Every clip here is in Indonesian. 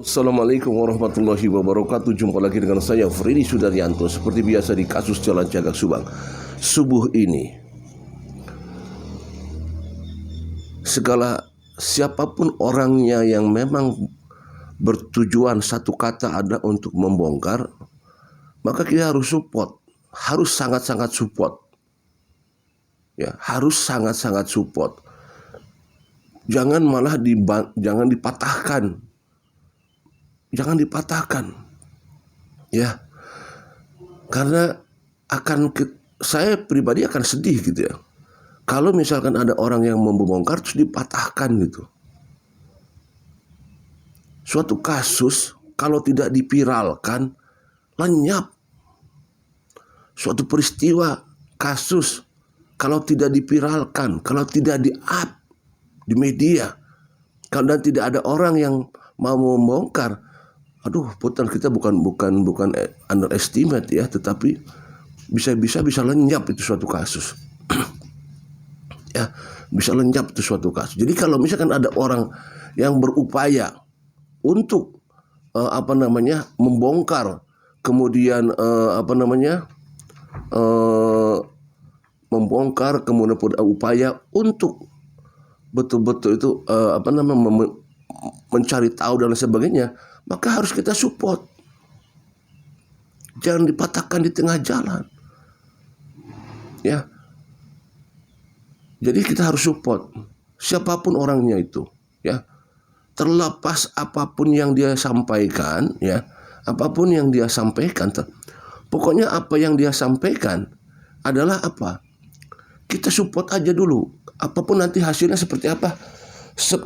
Assalamualaikum warahmatullahi wabarakatuh. Jumpa lagi dengan saya Freddy Sudaryanto. Seperti biasa di kasus Jalan Cagak Subang. Subuh ini siapapun orangnya yang memang bertujuan satu kata ada untuk membongkar, maka kita harus support. Harus sangat-sangat support. Ya, harus sangat-sangat support. Jangan malah jangan dipatahkan. Jangan dipatahkan, ya, karena saya pribadi akan sedih gitu ya, kalau misalkan ada orang yang membongkar terus dipatahkan gitu. Suatu kasus kalau tidak dipiralkan lenyap. Suatu peristiwa kasus kalau tidak dipiralkan, kalau tidak di-up di media, dan tidak ada orang yang mau membongkar, putar kita bukan underestimate ya, tetapi bisa lenyap itu suatu kasus. Ya, bisa lenyap itu suatu kasus. Jadi kalau misalkan ada orang yang berupaya untuk membongkar, kemudian membongkar, kemudian upaya untuk betul-betul itu mencari tahu dan sebagainya, maka harus kita support. Jangan dipatahkan di tengah jalan. Ya. Jadi kita harus support siapapun orangnya itu, ya. Terlepas apapun yang dia sampaikan, ya. Apapun yang dia sampaikan, pokoknya apa yang dia sampaikan adalah apa? Kita support aja dulu. Apapun nanti hasilnya seperti apa,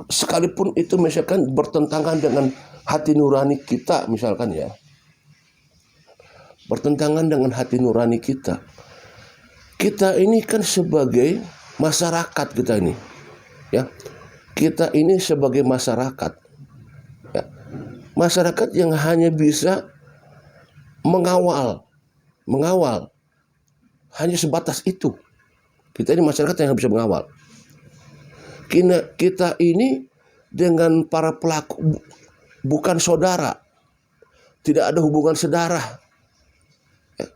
sekalipun itu misalkan bertentangan dengan hati nurani kita, misalkan ya, bertentangan dengan hati nurani kita. Kita ini kan sebagai masyarakat, kita ini, ya, kita ini sebagai masyarakat, ya, masyarakat yang hanya bisa mengawal, hanya sebatas itu. Kita ini masyarakat yang bisa mengawal. Kita ini dengan para pelaku bukan saudara, tidak ada hubungan sedarah, ya,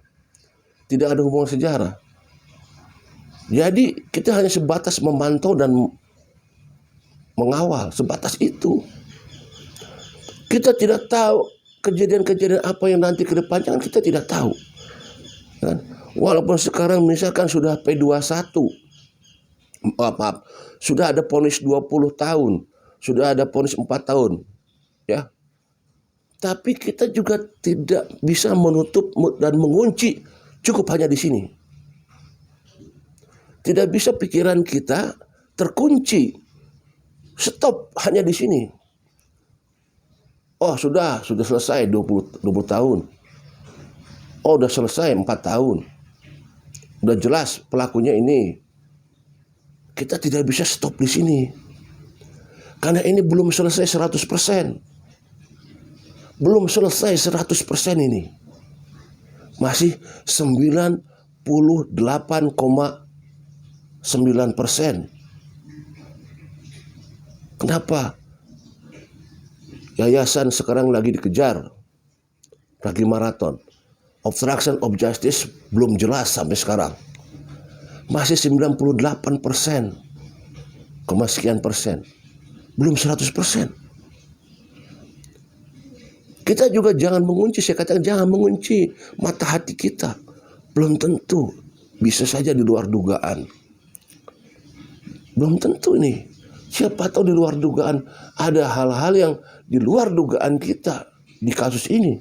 tidak ada hubungan sejarah. Jadi kita hanya sebatas memantau dan mengawal, sebatas itu. Kita tidak tahu kejadian-kejadian apa yang nanti ke depannya, kan kita tidak tahu, kan? Walaupun sekarang misalkan sudah P21, sudah ada vonis 20 tahun, sudah ada vonis 4 tahun, ya. Tapi kita juga tidak bisa menutup dan mengunci cukup hanya di sini. Tidak bisa pikiran kita terkunci, stop hanya di sini. Oh, sudah selesai 20 tahun. Oh, udah selesai 4 tahun. Udah jelas pelakunya ini. Kita tidak bisa stop di sini. Karena ini belum selesai 100%. Belum selesai 100% ini. Masih 98,9%. Kenapa? Yayasan sekarang lagi dikejar. Lagi maraton. Obstruction of justice belum jelas sampai sekarang. Masih 98%. Sekian persen. Belum 100%. Kita juga jangan mengunci, saya katakan jangan mengunci mata hati kita. Belum tentu, bisa saja di luar dugaan. Belum tentu ini. Siapa tahu di luar dugaan ada hal-hal yang di luar dugaan kita di kasus ini.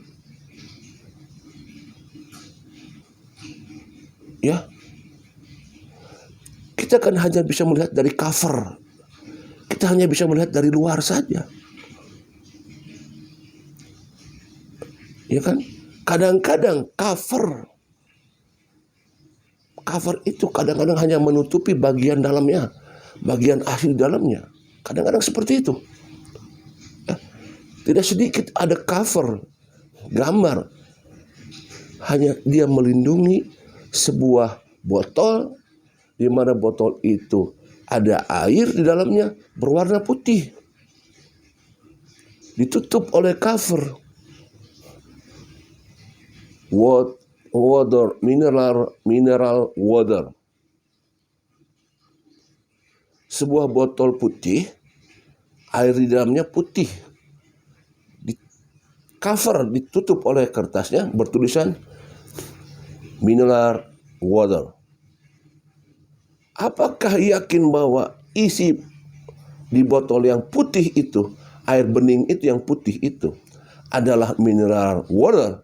Ya. Kita kan hanya bisa melihat dari cover. Kita hanya bisa melihat dari luar saja. Ya kan? Kadang-kadang cover itu kadang-kadang hanya menutupi bagian dalamnya, bagian asli dalamnya. Kadang-kadang seperti itu. Ya. Tidak sedikit ada cover gambar, hanya dia melindungi sebuah botol, di mana botol itu ada air di dalamnya berwarna putih. ditutup oleh cover water, mineral water. Sebuah botol putih, air di dalamnya putih, cover ditutup oleh kertasnya bertulisan mineral water. Apakah yakin bahwa isi di botol yang putih itu, air bening itu yang putih itu adalah mineral water?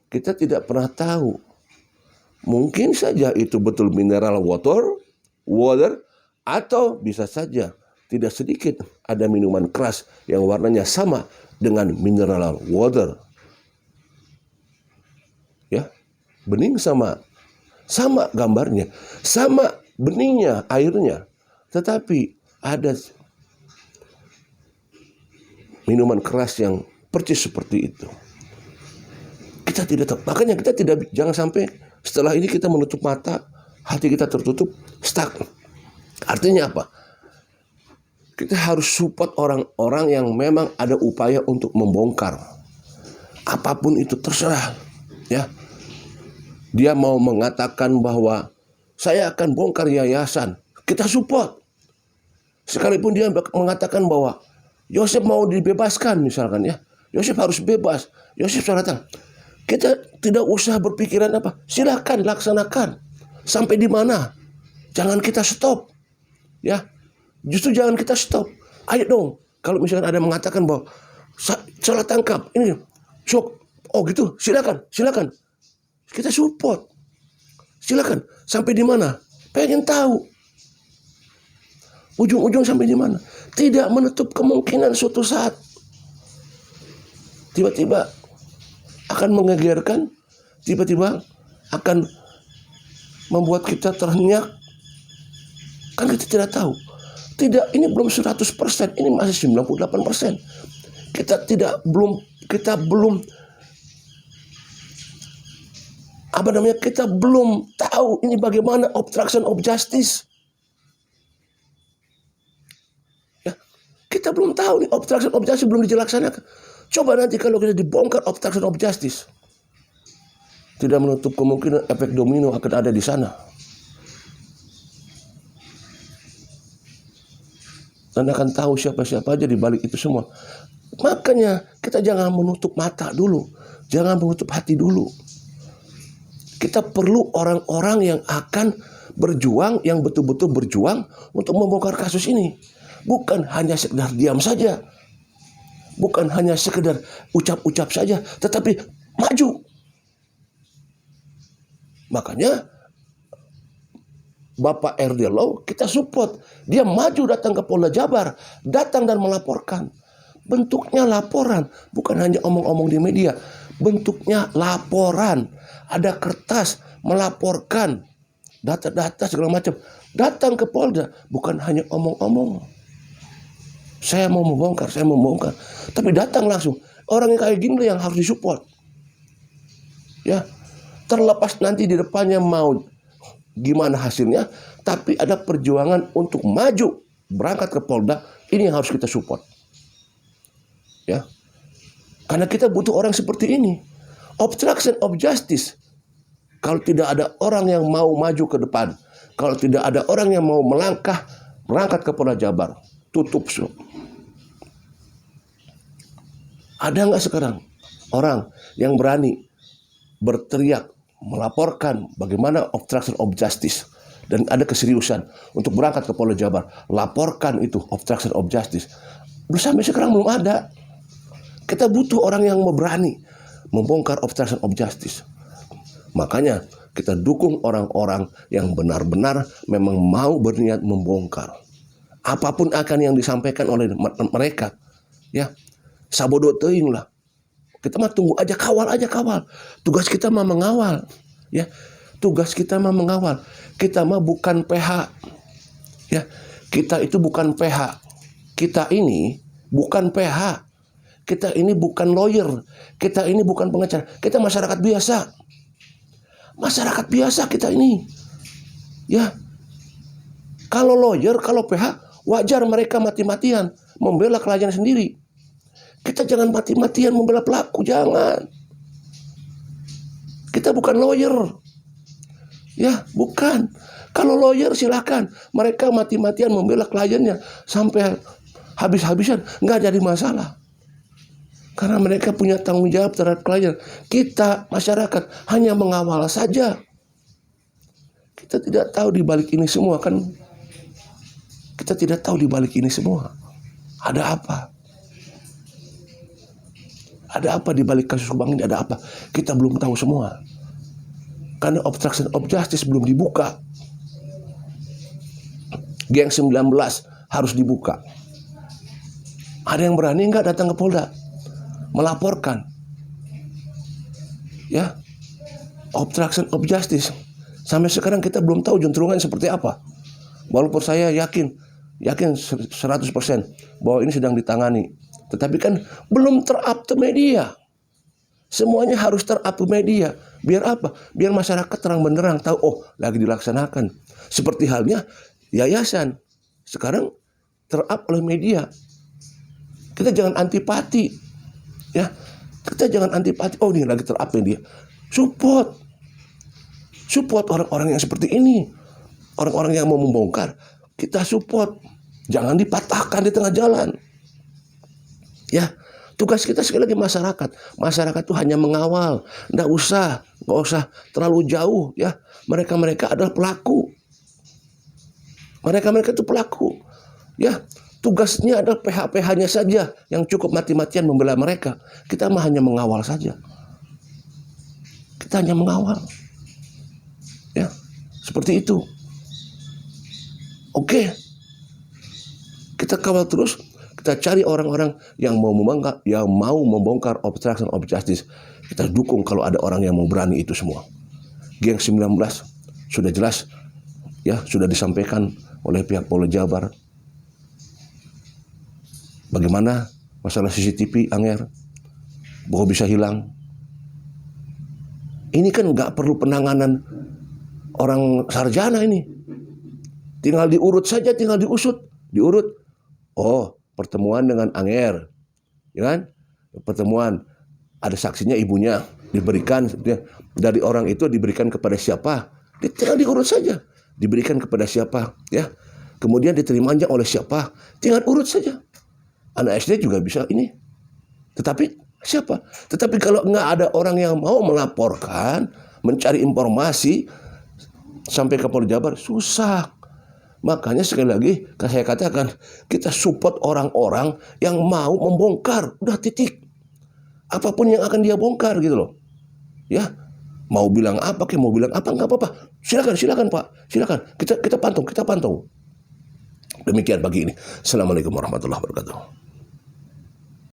Kita tidak pernah tahu. Mungkin saja itu betul mineral water, atau bisa saja tidak sedikit ada minuman keras yang warnanya sama dengan mineral water. Ya, bening sama gambarnya, sama beningnya, airnya, tetapi ada minuman keras yang percis seperti itu. Kita tidak tahu. Makanya kita jangan sampai setelah ini kita menutup mata, hati kita tertutup, stuck. Artinya apa? Kita harus support orang-orang yang memang ada upaya untuk membongkar. Apapun itu terserah, ya. Dia mau mengatakan bahwa saya akan bongkar yayasan, kita support. Sekalipun dia mengatakan bahwa Yosef mau dibebaskan misalkan, ya. Yosef harus bebas. Yosef sudah datang. Kita tidak usah berpikiran apa. Silakan laksanakan. Sampai di mana? Jangan kita stop. Ya. Justru jangan kita stop. Ayo dong. Kalau misalkan ada mengatakan bahwa salah tangkap, ini shock. Oh gitu. Silakan. Kita support. Silakan. Sampai di mana? Pengen tahu. Ujung-ujung sampai di mana? Tidak menutup kemungkinan suatu saat tiba-tiba akan menggegerkan, tiba-tiba akan membuat kita terhenyak. Kan kita tidak tahu. Tidak, ini belum 100%, ini masih 98%. Kita belum tahu ini bagaimana obstruction of justice. Ya, kita belum tahu nih obstruction of justice belum dilaksanakan. Coba nanti kalau kita dibongkar obstruction of justice, tidak menutup kemungkinan efek domino akan ada di sana. Dan akan tahu siapa-siapa aja di balik itu semua. Makanya kita jangan menutup mata dulu, jangan menutup hati dulu. Kita perlu orang-orang yang akan berjuang, yang betul-betul berjuang untuk membongkar kasus ini. Bukan hanya sekedar diam saja. Bukan hanya sekedar ucap-ucap saja, tetapi maju. Makanya Bapak RD Law kita support. Dia maju datang ke Polda Jabar, datang dan melaporkan. Bentuknya laporan, bukan hanya omong-omong di media. Bentuknya laporan. Ada kertas melaporkan data-data segala macam. Datang ke Polda, bukan hanya omong-omong. Saya mau membongkar. Tapi datang langsung. Orang yang kayak gini yang harus disupport. Ya, terlepas nanti di depannya mau gimana hasilnya, tapi ada perjuangan untuk maju berangkat ke Polda, ini yang harus kita support. Ya. Karena kita butuh orang seperti ini. Obstruction of justice. Kalau tidak ada orang yang mau maju ke depan, kalau tidak ada orang yang mau berangkat ke Polda Jabar, tutup semua. Ada nggak sekarang orang yang berani berteriak melaporkan bagaimana obstruction of justice dan ada keseriusan untuk berangkat ke Polda Jabar, laporkan itu obstruction of justice? Sampai sekarang belum ada. Kita butuh orang yang berani membongkar obstruction of justice. Makanya kita dukung orang-orang yang benar-benar memang mau berniat membongkar. Apapun akan yang disampaikan oleh mereka, ya. Sabodo teuing lah. Kita mah tunggu aja, kawal. Tugas kita mah mengawal, ya. Tugas kita mah mengawal. Kita mah bukan PH. Ya. Kita itu bukan PH. Kita ini bukan PH. Kita ini bukan lawyer. Kita ini bukan pengacara. Kita masyarakat biasa. Masyarakat biasa kita ini. Ya. Kalau lawyer, kalau PH, Wajar mereka mati-matian membela kliennya sendiri. Kita jangan mati-matian membela pelaku, jangan. Kita bukan lawyer. Ya, bukan. Kalau lawyer silakan. Mereka mati-matian membela kliennya sampai habis-habisan, nggak jadi masalah. Karena mereka punya tanggung jawab terhadap klien. Kita, masyarakat, hanya mengawal saja. Kita tidak tahu di balik ini semua kan. Kita tidak tahu di balik ini semua. Ada apa? Ada apa di balik kasus Bank ini? Ada apa? Kita belum tahu semua. Karena obstruction of justice belum dibuka. Geng 19 harus dibuka. Ada yang berani nggak datang ke Polda melaporkan? Ya, obstruction of justice. Sampai sekarang kita belum tahu juntrungan seperti apa. Walaupun saya yakin 100% bahwa ini sedang ditangani. Tetapi kan belum ter-up to media. Semuanya harus ter-up to media. Biar apa? Biar masyarakat terang benderang tahu, oh lagi dilaksanakan. Seperti halnya yayasan. Sekarang ter-up oleh media. Kita jangan antipati. Ya. Kita jangan antipati. Oh ini lagi ter-up media. Support orang-orang yang seperti ini. Orang-orang yang mau membongkar. Kita support. Jangan dipatahkan di tengah jalan. Ya, tugas kita sekali lagi masyarakat. Masyarakat itu hanya mengawal, nggak usah terlalu jauh. Ya, mereka adalah pelaku. Mereka itu pelaku. Ya, tugasnya adalah PH-PH-nya saja yang cukup mati-matian membela mereka. Kita mah hanya mengawal saja. Kita hanya mengawal. Ya, seperti itu. Oke, kita kawal terus. Kita cari orang-orang yang mau membongkar obstruction of justice. Kita dukung kalau ada orang yang mau berani itu semua. Geng 19 sudah jelas, ya sudah disampaikan oleh pihak Polda Jabar. Bagaimana masalah CCTV, Anger, bahwa bisa hilang. Ini kan nggak perlu penanganan orang sarjana ini. Tinggal diurut saja, tinggal diurut. Oh, pertemuan dengan Anger, ya kan? Pertemuan, ada saksinya ibunya, diberikan dari orang itu diberikan kepada siapa? Tinggal diurut saja, diberikan kepada siapa, ya? Kemudian diterima aja oleh siapa? Tinggal urut saja. Anak SD juga bisa ini. Tetapi siapa? Tetapi kalau nggak ada orang yang mau melaporkan, mencari informasi sampai ke Polda Jabar, susah. Makanya sekali lagi saya katakan, kita support orang-orang yang mau membongkar. Udah titik. Apapun yang akan dia bongkar gitu loh. Ya, mau bilang apa mau bilang apa, nggak apa-apa. Silakan Pak, silakan. Kita pantau. Demikian pagi ini. Assalamualaikum warahmatullahi wabarakatuh.